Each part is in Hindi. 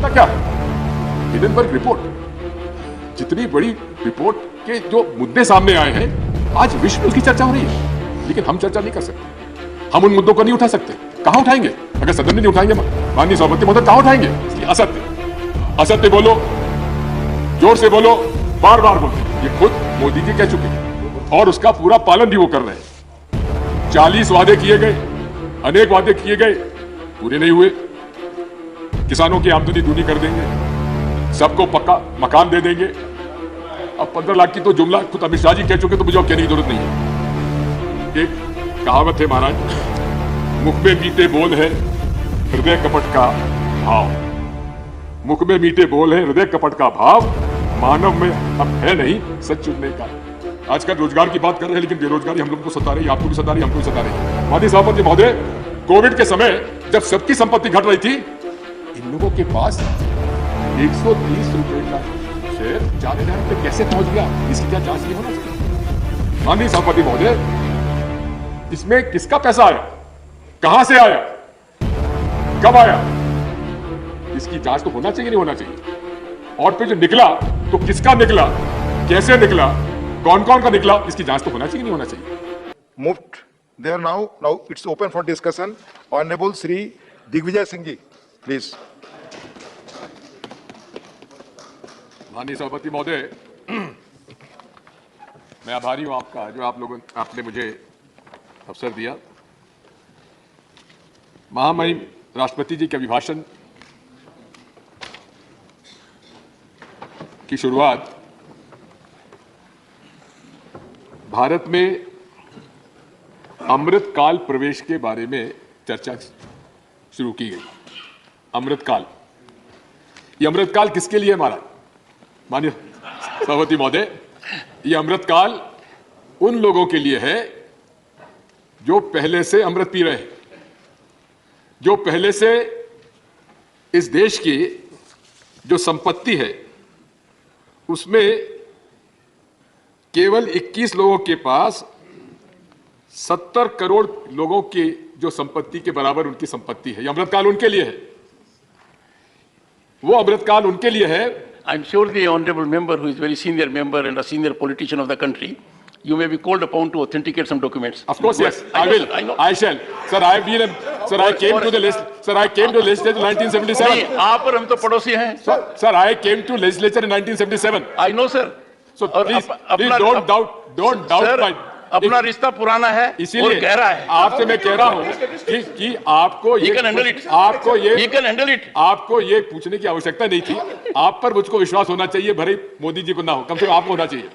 मुद्दा क्या है? हिडेनबर्ग रिपोर्ट, जितनी बड़ी रिपोर्ट के जो मुद्दे सामने आए हैं, आज विश्व में उसकी चर्चा हो रही है, लेकिन हम चर्चा नहीं कर सकते। हम उन मुद्दों को नहीं उठा सकते। कहां उठाएंगे? अगर सदन में नहीं उठाएंगे माननीय सभापति महोदय, कहां उठाएंगे? इसलिए असत्य असत्य बोलो, जोर से बोलो, बार बार बोलो। ये खुद मोदी जी कह चुके हैं और उसका पूरा पालन भी वो कर रहे हैं। 40 वादे किए गए, अनेक वादे किए गए, पूरे नहीं हुए। किसानों की आमदनी दूनी कर देंगे, सबको पक्का मकान दे देंगे। अब 15 लाख की तो जुमला खुद अमित शाह जी कह चुके, तो मुझे अब कहने की जरूरत नहीं है। एक कहावत है महाराज, मुख में मीठे बोल है, हृदय कपट का भाव। मुख में मीठे बोल है, हृदय कपट का भाव, मानव में अब है नहीं सच चुनने का। आजकल रोजगार की बात कर रहे हैं, लेकिन बेरोजगारी हम लोगों को सता रही है, आपको भी सता रही है, हमको भी सता रही है। माननीय सभापति महोदय, कोविड के समय जब सबकी संपत्ति घट रही थी, इन लोगों के पास 130 रुपए का शेयर 4,000 रुपए कैसे पहुंच गया? इसकी क्या जांच नहीं होना चाहिए? माननीय सभापति महोदय, इसमें किसका पैसा आया, कहां से आया, कब आया? इसकी जांच तो होना चाहिए, नहीं होना चाहिए? और फिर जो निकला तो किसका निकला, कैसे निकला, कौन कौन का निकला, इसकी जांच तो होना चाहिए, नहीं होना चाहिए? Moved there now. Now it's open for discussion. Honorable Shri Digvijay Singh ji, please. माननीय सभापति महोदय, मैं आभारी हूं आपका, जो आपने मुझे अवसर दिया। महामहिम राष्ट्रपति जी के अभिभाषण की शुरुआत भारत में अमृत काल प्रवेश के बारे में चर्चा शुरू की गई। अमृत काल, ये अमृत काल किसके लिए महाराज? माननीय सभापति महोदय, ये अमृत काल उन लोगों के लिए है जो पहले से अमृत पी रहे हैं, जो पहले से इस देश की जो संपत्ति है उसमें केवल 21 लोगों के पास 70 करोड़ लोगों की जो संपत्ति के बराबर उनकी संपत्ति है। ये अमृतकाल उनके लिए है, वो अमृतकाल उनके लिए है। I'm sure the honorable member, who is very senior member and a senior politician of the country, you may be called upon to authenticate some documents. Of course, yes, I will. I shall. Sir, I have been. Sir, I came to the list. Sir, I came to the legislature in 1977. नहीं, आप और हम तो पड़ोसी हैं। Sir, I came to legislature in 1977. I know, sir. So please don't doubt my. अपना रिश्ता पुराना है और गहरा है। आपसे मैं कह रहा हूं कि आपको ये आपको ये पूछने की आवश्यकता नहीं थी। आप पर मुझको विश्वास होना चाहिए, भले मोदी जी को ना हो, कम से कम आपको होना चाहिए।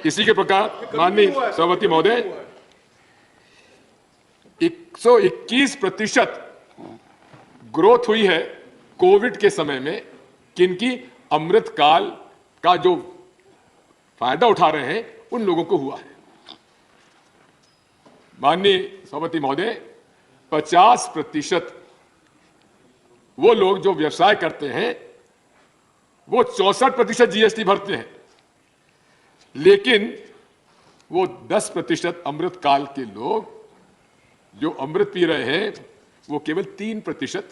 इसी के प्रकार माननीय सभापति महोदय, 121% ग्रोथ हुई है कोविड के समय में। किनकी? अमृत काल का जो फायदा उठा रहे हैं उन लोगों को हुआ है। माननीय सभापति महोदय, 50% वो लोग जो व्यवसाय करते हैं वो 64% जीएसटी भरते हैं, लेकिन वो 10% अमृत काल के लोग जो अमृत पी रहे हैं वो केवल 3%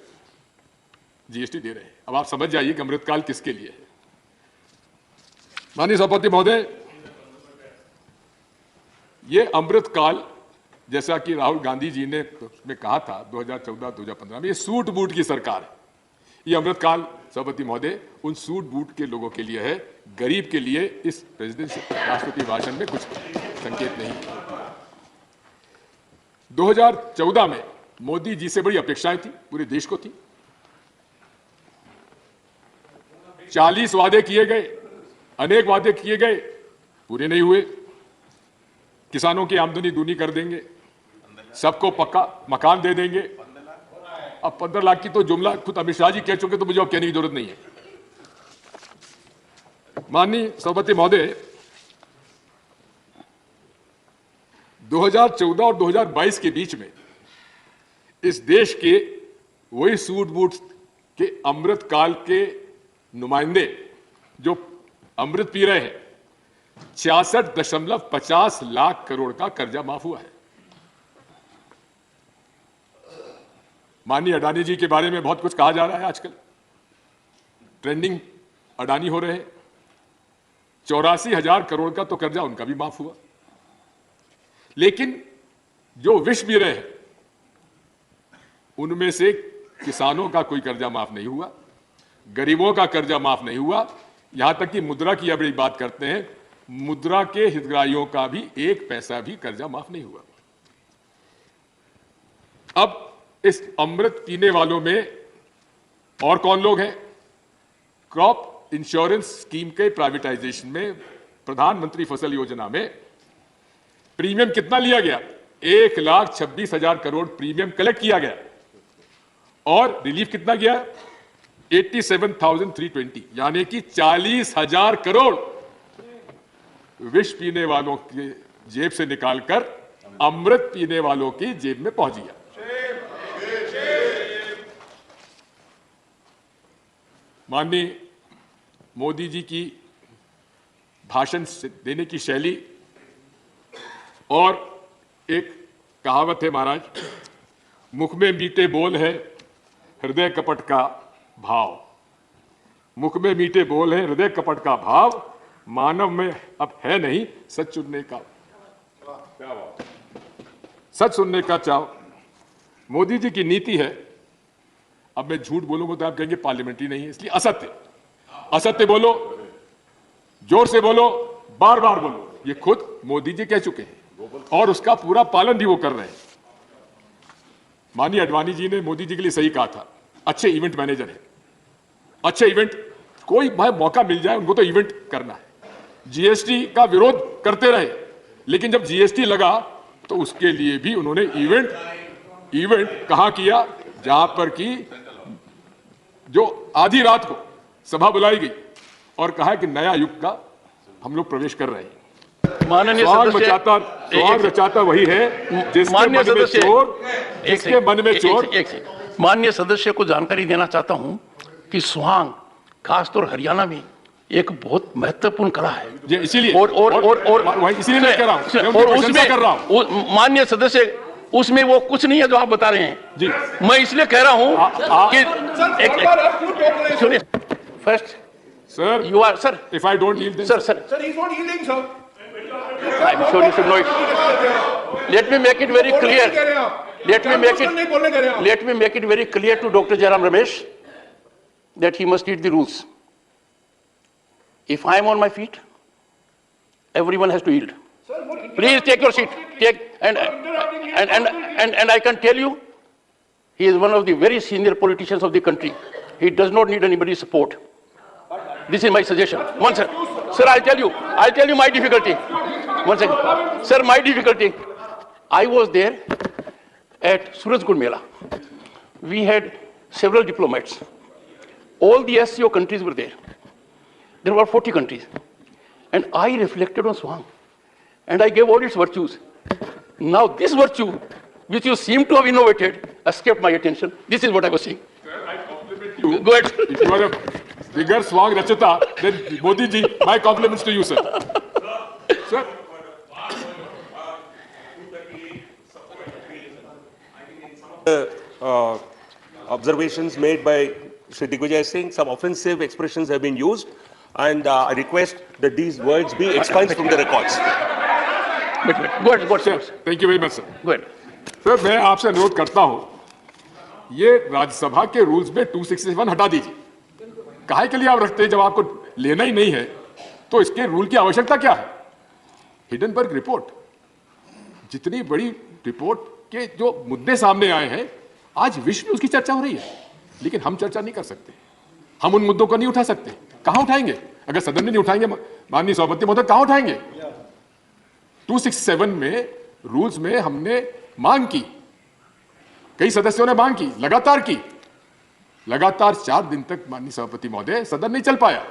जीएसटी दे रहे हैं। अब आप समझ जाइए कि अमृत काल किसके लिए है। माननीय सभापति महोदय, ये अमृत काल, जैसा कि राहुल गांधी जी ने उसमें कहा था 2014-2015 में, ये सूट बूट की सरकार है। ये अमृत काल सभापति महोदय उन सूट बूट के लोगों के लिए है, गरीब के लिए इस प्रेसिडेंशियल राष्ट्रपति भाषण में कुछ संकेत नहीं है। 2014 में मोदी जी से बड़ी अपेक्षाएं थी, पूरे देश को थी। 40 वादे किए गए, अनेक वादे किए गए, पूरे नहीं हुए। किसानों की आमदनी दूनी कर देंगे, सबको पक्का मकान दे देंगे। अब 15 लाख की तो जुमला खुद अमित शाह जी कह चुके, तो मुझे अब कहने की जरूरत नहीं है। माननीय सभापति महोदय, 2014 और 2022 के बीच में इस देश के वही सूट बूट के अमृत काल के नुमाइंदे जो अमृत पी रहे हैं, 66.50 लाख करोड़ का कर्जा माफ हुआ है। माननीय अडानी जी के बारे में बहुत कुछ कहा जा रहा है आजकल। ट्रेंडिंग अडानी हो रहे हैं। 84,000 करोड़ का तो कर्जा उनका भी माफ हुआ। लेकिन जो विष भी रहे उनमें से किसानों का कोई कर्जा माफ नहीं हुआ, गरीबों का कर्जा माफ नहीं हुआ, यहां तक कि मुद्रा की अब बात करते हैं, मुद्रा के हितग्राहियों का भी एक पैसा भी कर्जा माफ नहीं हुआ। अब इस अमृत पीने वालों में और कौन लोग हैं? क्रॉप इंश्योरेंस स्कीम के प्राइवेटाइजेशन में, प्रधानमंत्री फसल योजना में प्रीमियम कितना लिया गया? 1,26,000 करोड़ प्रीमियम कलेक्ट किया गया और रिलीफ कितना गया? 87,320, यानी कि 40,000 करोड़ विष पीने वालों के जेब से निकालकर अमृत पीने वालों की जेब में पहुंच गया। माननीय मोदी जी की भाषण देने की शैली, और एक कहावत है महाराज, मुख में मीठे बोल है हृदय कपट का भाव। मुख में मीठे बोल है हृदय कपट का भाव, मानव में अब है नहीं सच सुनने का, सच सुनने का चाव। मोदी जी की नीति है, अब मैं झूठ बोलूंगा तो आप कहेंगे पार्लियामेंट्री नहीं है, इसलिए असत्य, असत्य बोलो, जोर से बोलो, बार बार बोलो, ये खुद मोदी जी कह चुके हैं और उसका पूरा पालन भी वो कर रहे हैं। माननीय अडवाणी जी ने मोदी जी के लिए सही कहा था, अच्छे इवेंट मैनेजर है, अच्छे इवेंट, कोई भाई मौका मिल जाए उनको तो इवेंट करना है। जीएसटी का विरोध करते रहे, लेकिन जब जीएसटी लगा तो उसके लिए भी उन्होंने इवेंट कहां किया? जहां पर कि जो आधी रात को सभा बुलाई गई और कहा कि नया युग का हम लोग प्रवेश कर रहे हैं। माननीय स्वाग रचाता वही है जिसके मन में चोर, जिसके मन में चोर। माननीय सदस्य को जानकारी देना चाहता हूं कि स्वांग खासतौर हरियाणा में एक बहुत महत्वपूर्ण कला है, इसीलिए और इसीलिए मैं कह रहा हूं, और उसमें कर रहा हूं। माननीय सदस्य, उसमें वो कुछ नहीं है जो आप बता रहे हैं जी। मैं इसलिए कह रहा हूं कि सुनिए, first sir, you are, sir. If I don't yield, then Sir, he's not yielding, sir. I'm sure you should know it. Let me make it very clear. Let me make it very clear to Dr. Jairam Ramesh that he must read the rules. If I am on my feet, everyone has to yield. Please take your seat. And I can tell you, he is one of the very senior politicians of the country. He does not need anybody's support. This is my suggestion. One second. Sir, I'll tell you my difficulty. One second. Sir, my difficulty. I was there at Surajgarh Mela. We had several diplomats. All the SCO countries were there. There were 40 countries. And I reflected on Swang. And I gave all its virtues. Now this virtue, which you seem to have innovated, escaped my attention. This is what I was saying. Sir, I compliment you. Go ahead. If you are a bigger Swag Rachata, then Modi ji, my compliments to you, sir. Sir. Observations made by Shri Digvijay Singh, some offensive expressions have been used, and I request that these words be expunged from the records. Go ahead, sir. Thank you very much, sir. Go ahead. Sir, मैं आपसे अनुरोध करता हूं, ये राज्यसभा के रूल्स में 261 हटा दीजिए। काहे के लिए आप रखते हैं? जब आपको लेना ही नहीं है तो इसके रूल की आवश्यकता क्या है? हिडनबर्ग रिपोर्ट, जितनी बड़ी रिपोर्ट के जो मुद्दे सामने आए हैं, आज विश्व में उसकी चर्चा हो रही है, लेकिन हम चर्चा नहीं कर सकते। हम उन मुद्दों को नहीं उठा सकते। कहां उठाएंगे? अगर सदन में नहीं उठाएंगे, माननीय सभापति महोदय, कहां उठाएंगे? 267 में रूल्स में हमने मांग की, कई सदस्यों ने मांग की, लगातार की, लगातार 4 दिन तक माननीय सभापति महोदय सदन नहीं चल पाया।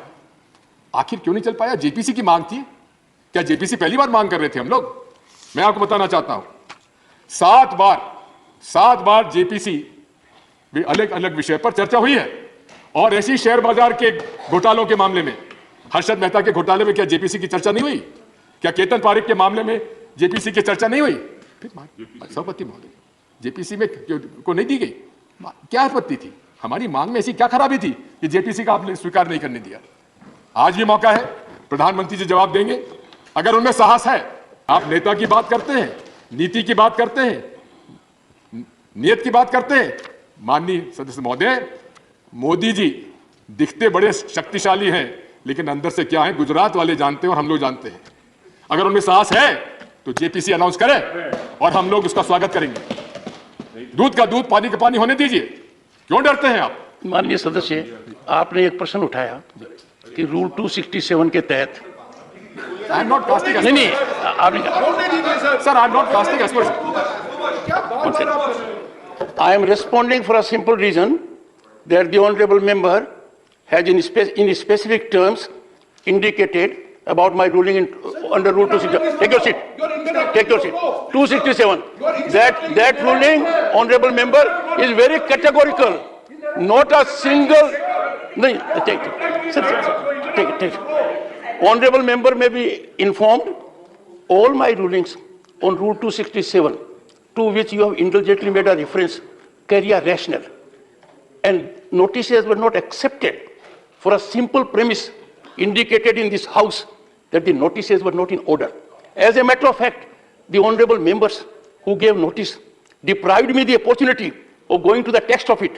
आखिर क्यों नहीं चल पाया? जेपीसी की मांग थी। क्या जेपीसी पहली बार मांग कर रहे थे हम लोग? मैं आपको बताना चाहता हूं, 7 बार जेपीसी भी अलग अलग विषय पर चर्चा हुई है। और ऐसी शेयर बाजार के घोटालों के मामले में, हर्षद मेहता के घोटाले में क्या जेपीसी की चर्चा नहीं हुई? क्या केतन पारेख के मामले में जेपीसी की चर्चा नहीं हुई? फिर सभापति महोदय, जेपीसी में को नहीं दी गई, क्या आपत्ति थी? हमारी मांग में ऐसी क्या खराबी थी कि जेपीसी का आपने स्वीकार नहीं करने दिया? आज ये मौका है, प्रधानमंत्री जी जवाब देंगे। अगर उनमें साहस है, आप नेता की बात करते हैं, नीति की बात करते हैं, नियत की बात करते हैं। माननीय सदस्य महोदय, मोदी जी दिखते बड़े शक्तिशाली हैं, लेकिन अंदर से क्या है गुजरात वाले जानते हैं और हम लोग जानते हैं। अगर उनमें साहस है तो जेपीसी अनाउंस करें और हम लोग उसका स्वागत करेंगे। दूध का दूध, पानी का पानी होने दीजिए। क्यों डरते हैं आप? माननीय सदस्य, आपने एक प्रश्न उठाया कि रूल 267 के तहत आई एम नॉट कास्टिंग नहीं आपने sir, I am not casting aspersion. I am responding for a simple reason that the honorable member has in specific terms indicated about my ruling under Rule 267. Take your seat. Take your seat. 267. That ruling, honorable member, is very categorical. Not a single. No, take it. Sir, take it. Honorable member may be informed. All my rulings on Rule 267, to which you have indulgently made a reference, carry a rationale. And notices were not accepted for a simple premise indicated in this House that the notices were not in order. As a matter of fact, the honorable members who gave notice deprived me the opportunity of going to the text of it,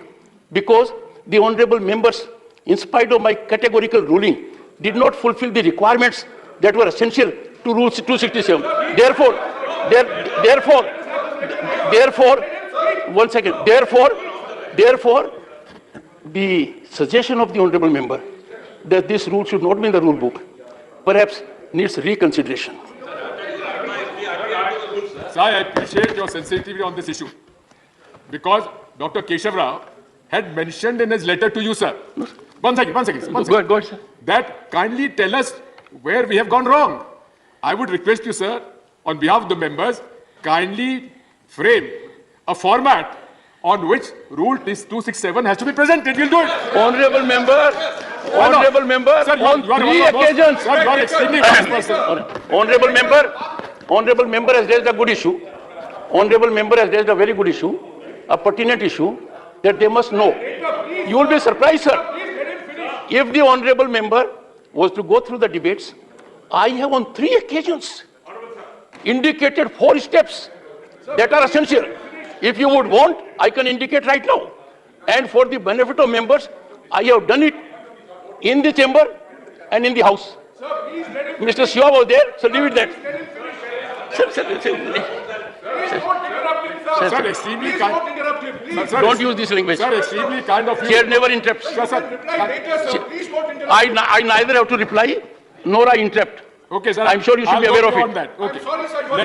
because the honorable members, in spite of my categorical ruling, did not fulfill the requirements that were essential to Rule 267. One second. Therefore, the suggestion of the honorable member that this rule should not be in the rule book perhaps needs reconsideration. Sir, I appreciate your sensitivity on this issue, because Dr. Keshav Rao had mentioned in his letter to you, sir. One second. Go ahead, sir. That kindly tell us where we have gone wrong. I would request you, sir, on behalf of the members, kindly frame a format on which Rule 267 has to be presented. We'll do it. Honorable member, Sir, on you are three one of the most- occasions. Sir, you are extremely wise person. Honorable member has raised a good issue. Honorable member has raised a very good issue, a pertinent issue that they must know. You will be surprised, sir. If the honorable member was to go through the debates, I have on 3 occasions indicated 4 steps that are essential. If you would want, I can indicate right now. And for the benefit of members, I have done it in the chamber and in the House. Mr. Shiva was there, so leave it there. Sir, extremely kind. Sir, Don't use this language. Sir, extremely kind of you. Chair never interrupts. Sir. I neither have to reply nor I interrupt. Okay, sir. I'm sure you should be I'll aware go of beyond it. That. Okay.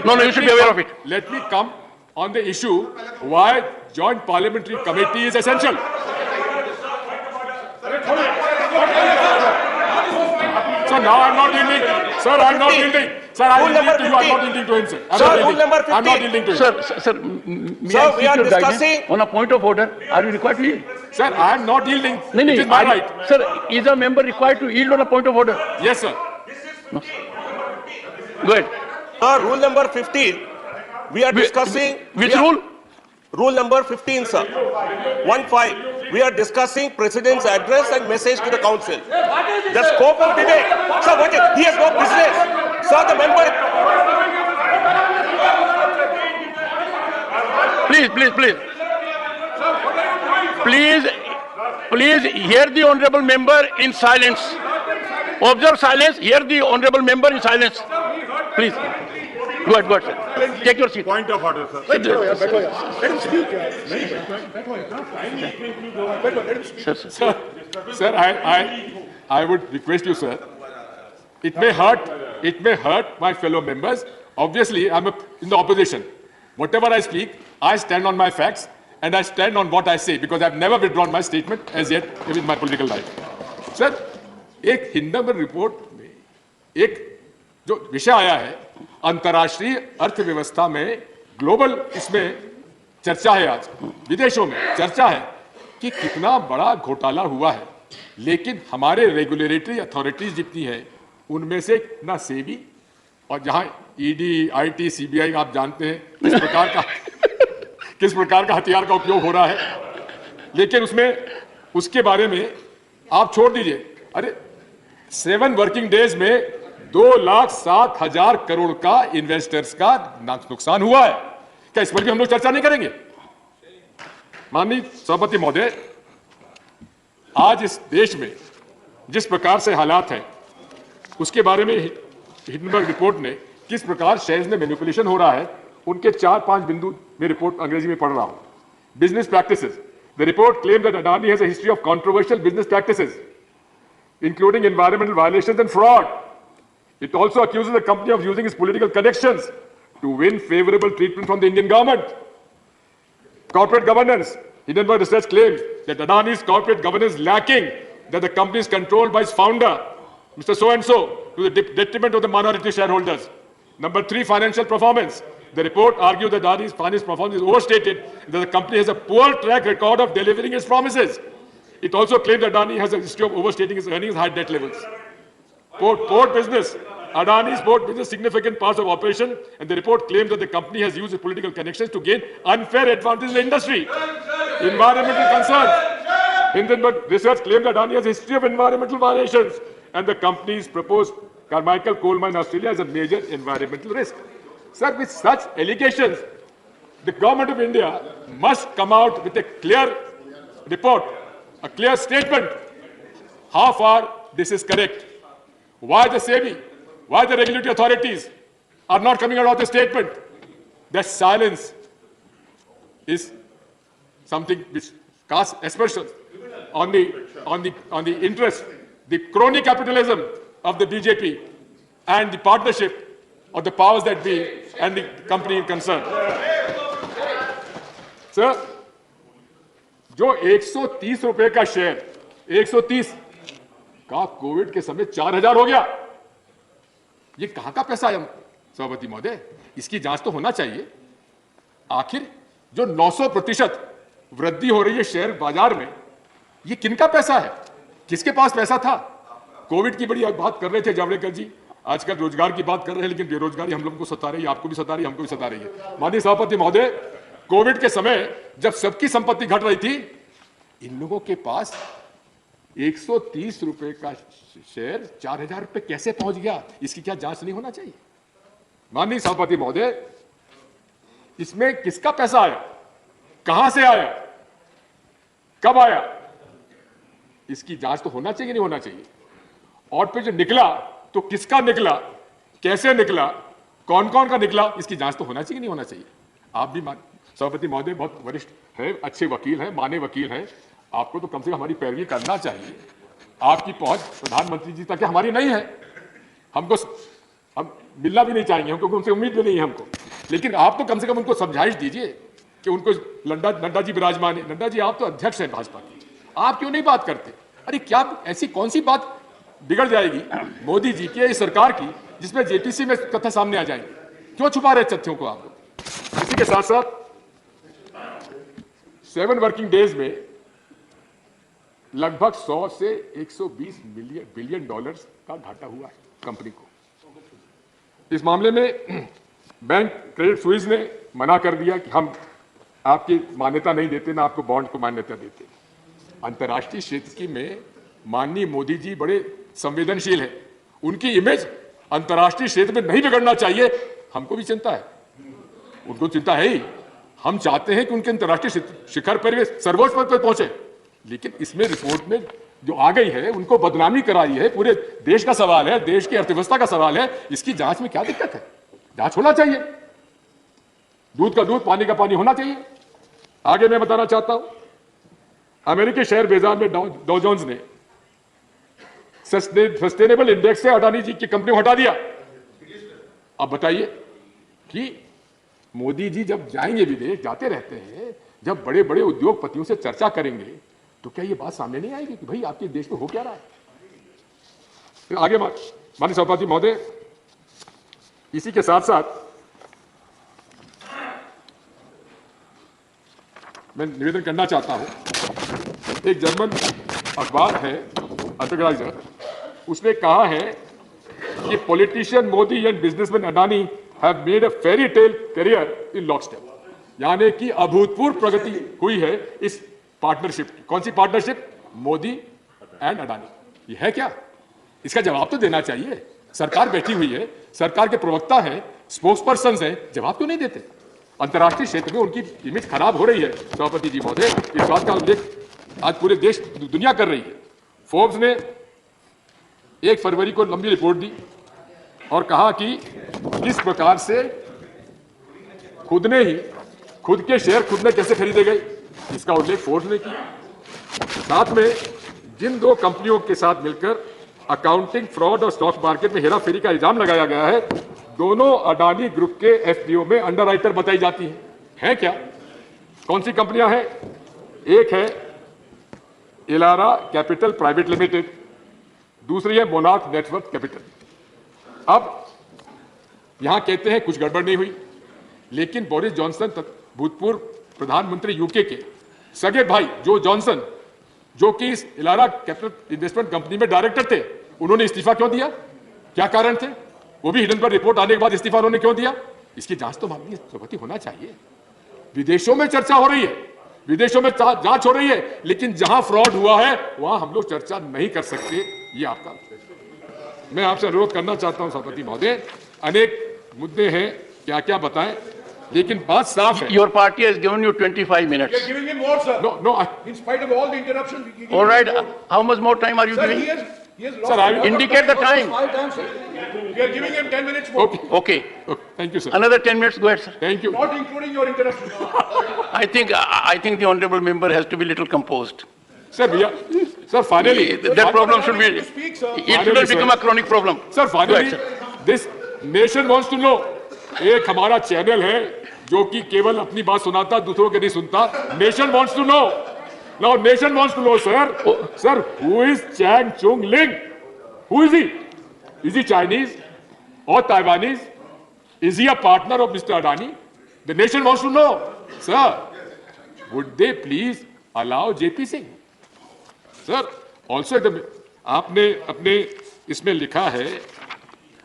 No, you should be aware of it. Let me come on the issue why Joint Parliamentary Committee is essential. So now I'm not yielding. Sir, I'm not yielding. Sir, I'm yielding to you. I'm not yielding to him, sir. I'm not yielding to him. Sir, may Sir, I we seek are your guidance discussing- on a point of order? Are you required to yield? Sir, I'm not yielding. No, It is my I- right. Sir, is a member required to yield on a point of order? Yes, sir. Go ahead. Rule number 15, we are discussing... Which rule? Rule number 15, sir. 15. We are discussing President's address and message to the Council. The scope of debate. Sir, what is, he has no business. Sir, the member... Please hear the honorable member in silence. Observe silence, hear the honorable member in silence. Please. Go ahead, sir. Take your seat. Point of order, sir. Sir, I would request you, sir. It may hurt my fellow members. Obviously, I'm in the opposition. Whatever I speak, I stand on my facts and I stand on what I say, because I've never withdrawn my statement as yet in my political life. Sir, एक हिंडनबर्ग रिपोर्ट में एक जो विषय आया है, अंतर्राष्ट्रीय अर्थव्यवस्था में ग्लोबल इसमें चर्चा है, आज विदेशों में चर्चा है कि कितना बड़ा घोटाला हुआ है, लेकिन हमारे रेगुलेटरी अथॉरिटीज जितनी है उनमें से ना सेबी और जहां ईडी, आईटी, सीबीआई आप जानते हैं किस प्रकार का हथियार का उपयोग हो रहा है, लेकिन उसमें उसके बारे में आप छोड़ दीजिए। अरे 7 वर्किंग डेज में 2,07,000 करोड़ का इन्वेस्टर्स का नुकसान हुआ है। क्या इस पर भी हम लोग चर्चा नहीं करेंगे? माननीय सभापति महोदय, आज इस देश में जिस प्रकार से हालात हैं उसके बारे में हिंडनबर्ग रिपोर्ट ने किस प्रकार शेयर्स में मैनिपुलेशन हो रहा है, उनके 4-5 बिंदु में रिपोर्ट अंग्रेजी में पढ़ रहा हूं। Business practices, the report claim that Adani has a history of controversial business practices including environmental violations and fraud. It also accuses the company of using its political connections to win favorable treatment from the Indian government. Corporate governance. Hindenburg Research claims that Adani's corporate governance is lacking, that the company is controlled by its founder, Mr. So-and-so, to the detriment of the minority shareholders. Number 3, financial performance. The report argues that Adani's financial performance is overstated, and that the company has a poor track record of delivering its promises. It also claims that Adani has a history of overstating its earnings, high debt levels. Port business. Adani's port business significant parts of operation, and the report claims that the company has used its political connections to gain unfair advantage in the industry. Environmental concerns. Hindenburg Research claims that Adani has a history of environmental violations, and the company's proposed Carmichael coal mine in Australia is a major environmental risk. Sir, with such allegations, the government of India must come out with a clear report, a clear statement, how far this is correct. Why the SEBI, why the regulatory authorities are not coming out with a statement? Their silence is something which casts aspersions on the interest, the crony capitalism of the BJP and the partnership of the powers that be and the company in concern. Sir, जो 130 रुपए का शेयर 130 का कोविड के समय 4,000 हो गया, ये कहां का पैसा है सभापति महोदय? इसकी जांच तो होना चाहिए। आखिर जो 900% वृद्धि हो रही है शेयर बाजार में, ये किनका पैसा है? किसके पास पैसा था? कोविड की बड़ी बात कर रहे थे जावड़ेकर जी, आजकल रोजगार की बात कर रहे हैं, लेकिन बेरोजगारी हम लोगों को सता रही है, आपको भी सता रही है, हमको भी सता रही है। माननीय सभापति महोदय, कोविड के समय जब सबकी संपत्ति घट रही थी, इन लोगों के पास 130 रुपए का शेयर 4,000 रुपए कैसे पहुंच गया? इसकी क्या जांच नहीं होना चाहिए? माननीय सभापति महोदय, इसमें किसका पैसा आया, कहां से आया, कब आया? इसकी जांच तो होना चाहिए, नहीं होना चाहिए? और फिर जो निकला तो किसका निकला, कैसे निकला, कौन कौन का निकला, इसकी जांच तो होना चाहिए, नहीं होना चाहिए? आप भी सभापति महोदय बहुत वरिष्ठ है, अच्छे वकील हैं, माने वकील हैं, आपको तो कम से कम हमारी पैरवी करना चाहिए। आपकी पहुंच प्रधानमंत्री जी तक हमारी नहीं है, हम मिलना भी नहीं चाहेंगे, हमको उनसे उम्मीद भी नहीं है हमको, लेकिन आप तो कम से कम उनको समझाइश दीजिए कि उनको नड्डा जी विराजमान है। नड्डा जी, आप तो अध्यक्ष हैं भाजपा के, आप क्यों नहीं बात करते? अरे क्या ऐसी कौन सी बात बिगड़ जाएगी मोदी जी की, इस सरकार की, जिसमें जेपीसी में कथा सामने आ जाएंगे? क्यों छुपा रहे तथ्यों को आप लोग? इसी के साथ साथ 7 वर्किंग डेज में लगभग 100 से 120 बिलियन डॉलर्स का घाटा हुआ है कंपनी को। इस मामले में बैंक क्रेडिट स्विस ने मना कर दिया कि हम आपकी मान्यता नहीं देते, ना आपको बॉन्ड को मान्यता देते। अंतर्राष्ट्रीय क्षेत्र की में माननीय मोदी जी बड़े संवेदनशील हैं, उनकी इमेज अंतर्राष्ट्रीय क्षेत्र में नहीं बिगड़ना चाहिए। हमको भी चिंता है, उनको चिंता है ही। हम चाहते हैं कि उनके अंतर्राष्ट्रीय शिखर पर वे सर्वोच्च पद पर पहुंचे, लेकिन इसमें रिपोर्ट में जो आ गई है उनको बदनामी कराई है, पूरे देश का सवाल है, देश की अर्थव्यवस्था का सवाल है। इसकी जांच में क्या दिक्कत है? जांच होना चाहिए, दूध का दूध पानी का पानी होना चाहिए। आगे मैं बताना चाहता हूं, अमेरिकी शेयर बाजार में डॉ जोन्स ने सस्टेनेबल इंडेक्स से अडानी जी की कंपनी को हटा दिया। अब बताइए कि मोदी जी जब जाएंगे विदेश, जाते रहते हैं, जब बड़े बड़े उद्योगपतियों से चर्चा करेंगे तो क्या ये बात सामने नहीं आएगी कि भाई आपके देश में हो क्या रहा है? फिर आगे माननीय सभापति महोदय, इसी के साथ साथ मैं निवेदन करना चाहता हूं, एक जर्मन अखबार है अल्टरग्राइजर, उसने कहा है कि politician Modi and businessman Adani have made a fairy tale career in lockstep, यानी कि अभूतपूर्व प्रगति हुई है इस पार्टनरशिप की। कौन सी पार्टनरशिप? मोदी एंड अडानी। ये है क्या? इसका जवाब तो देना चाहिए। सरकार बैठी हुई है, सरकार के प्रवक्ता है, स्पोक्स पर्सन है, जवाब क्यों नहीं देते? अंतर्राष्ट्रीय क्षेत्र में उनकी इमेज खराब हो रही है सभापति जी महोदय, इस बात का उल्लेख आज पूरे देश दुनिया कर रही है। फोर्ब्स ने 1 फरवरी को लंबी रिपोर्ट दी और कहा कि किस प्रकार से खुद के शेयर खुद ने कैसे खरीदे गए, इसका उल्लेख फोर्ब्स ने किया। साथ में जिन 2 कंपनियों के साथ मिलकर अकाउंटिंग फ्रॉड और स्टॉक मार्केट में हेराफेरी का इल्जाम लगाया गया है, दोनों अडानी ग्रुप के एफपीओ में अंडरराइटर बताई जाती है क्या? कौन सी कंपनियां हैं? एक है इलारा कैपिटल प्राइवेट लिमिटेड, दूसरी है मोनार्क नेटवर्क कैपिटल। अब यहां कहते हैं कुछ गड़बड़ नहीं हुई, लेकिन बोरिस जॉनसन भूतपूर्व प्रधानमंत्री यूके के सगे भाई जो जॉनसन, जो कि इस इलारा कैपिटल इन्वेस्टमेंट कंपनी में डायरेक्टर थे, उन्होंने इस्तीफा क्यों दिया? क्या कारण थे? वो भी हिडन पर रिपोर्ट आने के बाद इस्तीफा उन्होंने क्यों दिया? इसकी जांच तो माननीय सभापति होना चाहिए। विदेशों में चर्चा हो रही है, विदेशों में जांच हो रही है, लेकिन जहां फ्रॉड हुआ है वहां हम लोग चर्चा नहीं कर सकते। ये आपका, मैं आपसे अनुरोध करना चाहता हूं सभापति महोदय, अनेक मुद्दे हैं, क्या क्या बताएं, लेकिन बात साफ है। Your party has given you 25 minutes. We are giving him more, sir. No, In spite of all the interruptions, we give All him right, more. how much more time are you Sir, giving? he has lost Sir, I will- Indicate the time. 5 times, sir. We are giving him 10 minutes more. Okay. Okay, Thank you, sir. another 10 minutes, go ahead, sir. Thank you. Not including your interruptions. I think the honorable member has to be little composed. Sir, sir, finally, That problem should be, Speak, sir. it shouldn't become a chronic problem. sir, Go finally, ahead, sir. this nation wants to know. एक हमारा चैनल है जो कि केवल अपनी बात सुनाता, दूसरों के नहीं सुनता। Nation wants to know. Now, nation wants to know, sir, who is Chang Chung Ling? Who is he? Is he Chinese or Taiwanese? Is he a partner of Mr. Adani? The nation wants to know, sir. Would they please allow JP Singh? Sir, also आपने अपने इसमें लिखा है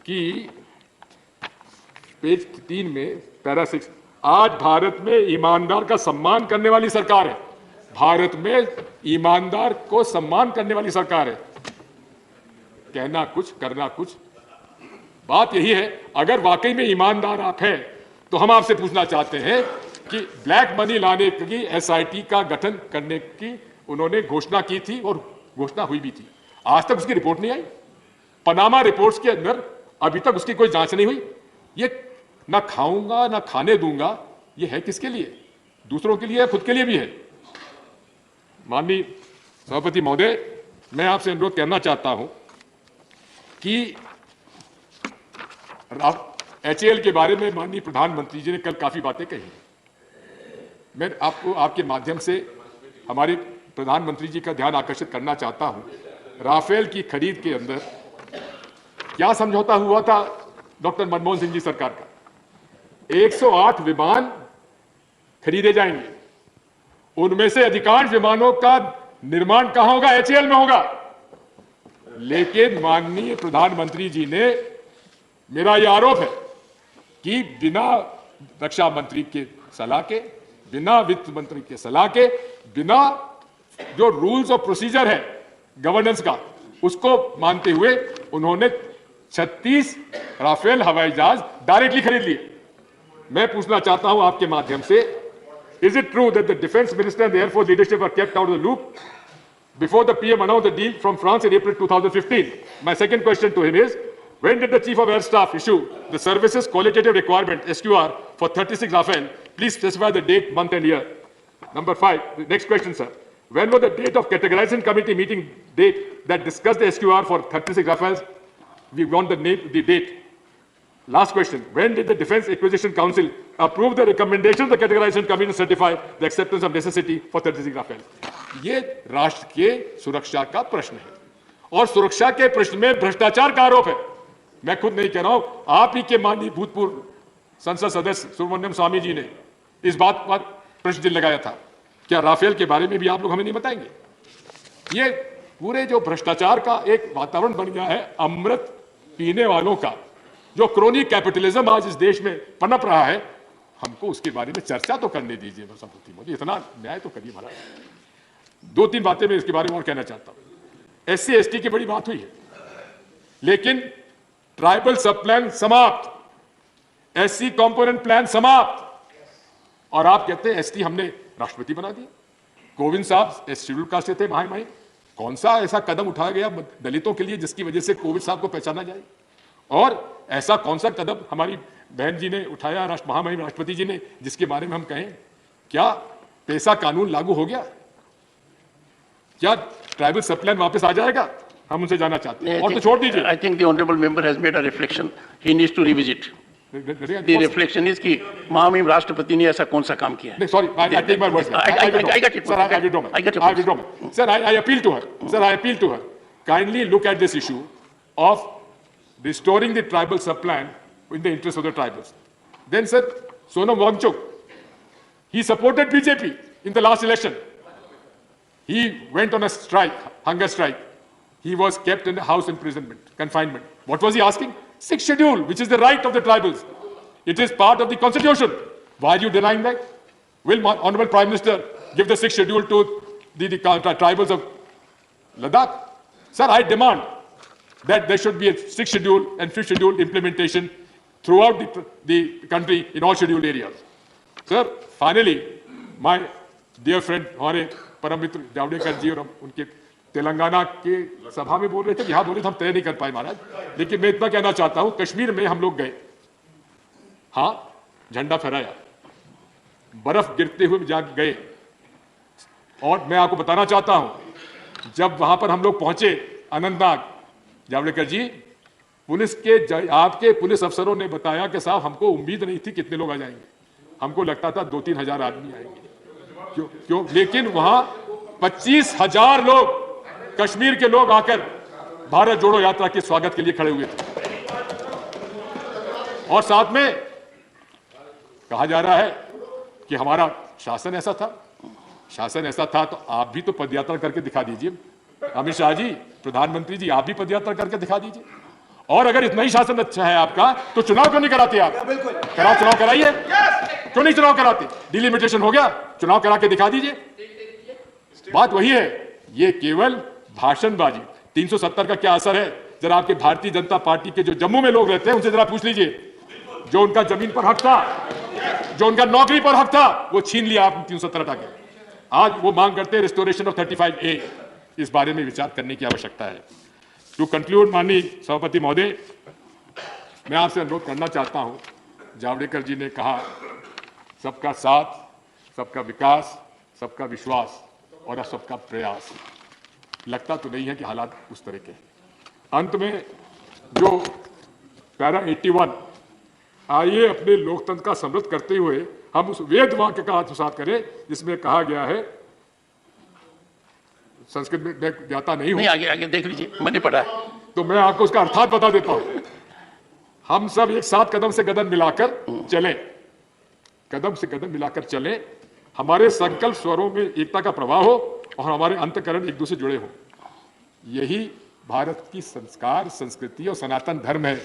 कि पेज 3 में पैरा 6, आज भारत में ईमानदार का सम्मान करने वाली सरकार है। भारत में ईमानदार को सम्मान करने वाली सरकार है। कहना कुछ, करना कुछ। बात यही है, अगर वाकई में ईमानदार आप हैं तो हम आपसे पूछना चाहते हैं कि ब्लैक मनी लाने की एसआईटी का गठन करने की उन्होंने घोषणा की थी और घोषणा हुई भी थी, आज तक उसकी रिपोर्ट नहीं आई। पनामा रिपोर्ट्स के अंदर अभी तक उसकी कोई जांच नहीं हुई। ये ना खाऊंगा ना खाने दूंगा, ये है किसके लिए? दूसरों के लिए है, खुद के लिए भी है। माननीय सभापति महोदय, मैं आपसे अनुरोध करना चाहता हूं कि एचएएल के बारे में माननीय प्रधानमंत्री जी ने कल काफी बातें कही। मैं आपको आपके माध्यम से हमारे प्रधानमंत्री जी का ध्यान आकर्षित करना चाहता हूं। राफेल की खरीद के अंदर क्या समझौता हुआ था डॉक्टर मनमोहन सिंह जी सरकार का? 108 विमान खरीदे जाएंगे, उनमें से अधिकांश विमानों का निर्माण कहां होगा? एचएएल में होगा। लेकिन माननीय प्रधानमंत्री जी ने, मेरा यह आरोप है कि बिना रक्षा मंत्री के सलाह के, बिना वित्त मंत्री के सलाह के, बिना जो रूल्स और प्रोसीजर है गवर्नेंस का उसको मानते हुए उन्होंने 36 राफेल हवाई जहाज डायरेक्टली खरीद लिए। मैं पूछना चाहता हूं आपके माध्यम से, is it true that the defence minister and the air force leadership are kept out of the loop before the PM announced the deal from France in April 2015? My second question to him is, when did the Chief of Air Staff issue the Services Qualitative Requirement, SQR, for 36 Rafale? Please specify the date, month and year. Number 5, the next question, sir. When was the date of categorization committee meeting date that discussed the SQR for 36 Rafales? We want the name, the date. Last question. When did the Defense Acquisition Council approve the recommendations of the categorization committee and certify the acceptance of necessity for 36 Rafale? ये राष्ट्र के सुरक्षा का प्रश्न है और सुरक्षा के प्रश्न में भ्रष्टाचार का आरोप है। मैं खुद नहीं कह रहा हूं, आप ही के माननीय भूतपूर्व संसद सदस्य सुब्रमण्यम स्वामी जी ने इस बात पर प्रश्न चिन्ह लगाया था। क्या राफेल के बारे में भी आप लोग हमें नहीं बताएंगे? ये पूरे जो भ्रष्टाचार का एक वातावरण बन गया है, अमृत पीने वालों का, जो क्रोनिक कैपिटलिज्म आज इस देश में पनप रहा है, हमको उसके बारे में चर्चा तो करने दीजिए। इतना न्याय तो करिए महाराज। दो तीन बातें मैं इसके बारे में और कहना चाहता हूं। SC ST की बड़ी बात हुई है, लेकिन ट्राइबल सब प्लान समाप्त, SC कंपोनेंट प्लान समाप्त, और आप कहते हैं ST हमने राष्ट्रपति बना दिया। कोविंद साहब शेड्यूल कास्ट से थे, महामहिम। कौन सा ऐसा कदम उठाया गया दलितों के लिए जिसकी वजह से कोविंद साहब को पहचाना जाए? और ऐसा कौन सा कदम हमारी बहन जी ने उठाया, महामहिम राष्ट्रपति जी ने, जिसके बारे में हम कहें क्या पैसा कानून लागू हो गया? क्या ट्राइबल सब प्लान वापस आ जाएगा? हम उनसे जाना चाहते हैं। और तो छोड़ दीजिए। I think the honorable member has made a reflection. He needs to revisit. The reflection is कि महामहिम राष्ट्रपति ने ऐसा कौन सा काम किया है? Sorry, I take my words back. I got it. Sir, I withdraw. I withdraw. Sir, I appeal to her. Sir, I appeal to her. Kindly look at this issue of restoring the tribal sub-plan in the interest of the tribals. Then, sir, Sonam Wangchuk, he supported BJP in the last election. He went on a strike, hunger strike. He was kept in the house imprisonment, confinement. What was he asking? Sixth schedule, which is the right of the tribals. It is part of the constitution. Why are you denying that? Will Honorable Prime Minister give the sixth schedule to the tribals of Ladakh? Sir, I demand that there should be a sixth schedule and fifth schedule implementation throughout the country in all scheduled areas. Sir, finally, my dear friend, हमारे परम मित्र जावड़ेकर जी और उनके तेलंगाना के सभा में बोल रहे थे, यहाँ बोले थे, हम तय नहीं कर पाए महाराज। लेकिन मैं इतना कहना चाहता हूँ, कश्मीर में हम लोग गए, हाँ, झंडा फहराया, बर्फ गिरते हुए गए, और मैं आपको बताना चाहता हूं, जब वहां पर हम लोग पहुंचे अनंतनाग, जावड़ेकर जी, पुलिस के आपके पुलिस अफसरों ने बताया कि साहब हमको उम्मीद नहीं थी कितने लोग आ जाएंगे, हमको लगता था 2-3 हजार आदमी आएंगे। क्यों? लेकिन वहां 25,000 लोग, कश्मीर के लोग आकर भारत जोड़ो यात्रा के स्वागत के लिए खड़े हुए थे। और साथ में कहा जा रहा है कि हमारा शासन ऐसा था, शासन ऐसा था तो आप भी तो पदयात्रा करके दिखा दीजिए। अमित शाह जी, प्रधानमंत्री जी, आप भी पदयात्रा करके दिखा दीजिए। और अगर इतना ही शासन अच्छा है आपका, तो चुनाव क्यों नहीं कराते आप? चुनाव कराइए, क्यों नहीं चुनाव कराते? डिलिमिटेशन हो गया, चुनाव करा के दिखा दीजिए। बात वही है, ये केवल भाषणबाजी। 370 का क्या असर है? जरा आपके भारतीय जनता पार्टी के जो जम्मू में लोग रहते हैं उनसे जरा पूछ लीजिए, जो उनका जमीन पर हक था, जो उनका नौकरी पर हक था, वो छीन लिया आपने 370 हटा के। आज वो मांग करते हैं रिस्टोरेशन ऑफ 35A। इस बारे में विचार करने की आवश्यकता है। टू कंक्लूड, माननीय सभापति महोदय, मैं आपसे अनुरोध करना चाहता हूं, जावड़ेकर जी ने कहा सबका साथ, सबका विकास, सबका विश्वास और सबका प्रयास। लगता तो नहीं है कि हालात उस तरह के। अंत में जो पैरा 81, आइए अपने लोकतंत्र का समृद्ध करते हुए हम उस वेद वाक्य का आत्मसात करें जिसमें कहा गया है, संस्कृत में मैं जाता नहीं हूं, आगे देख लीजिए, मैंने पढ़ा है, तो मैं आपको उसका अर्थात बता देता हूं। हम सब एक साथ कदम से कदम मिलाकर चलें, कदम से कदम मिलाकर चलें, हमारे संकल्प स्वरों में एकता का प्रवाह हो और हमारे अंतःकरण एक दूसरे जुड़े हो। यही भारत की संस्कार, संस्कृति और सनातन धर्म है,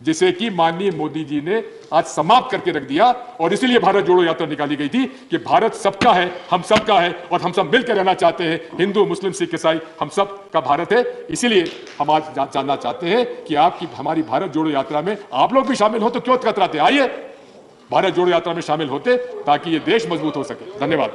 जिसे कि माननीय मोदी जी ने आज समाप्त करके रख दिया। और इसीलिए भारत जोड़ो यात्रा निकाली गई थी कि भारत सबका है, हम सबका है, और हम सब मिलकर रहना चाहते हैं। हिंदू, मुस्लिम, सिख, ईसाई, हम सब का भारत है। इसीलिए हम आज जानना चाहते हैं कि आपकी हमारी भारत जोड़ो यात्रा में आप लोग भी शामिल हो तो क्यों कतराते? आइए भारत जोड़ो यात्रा में शामिल होते ताकि ये देश मजबूत हो सके। धन्यवाद।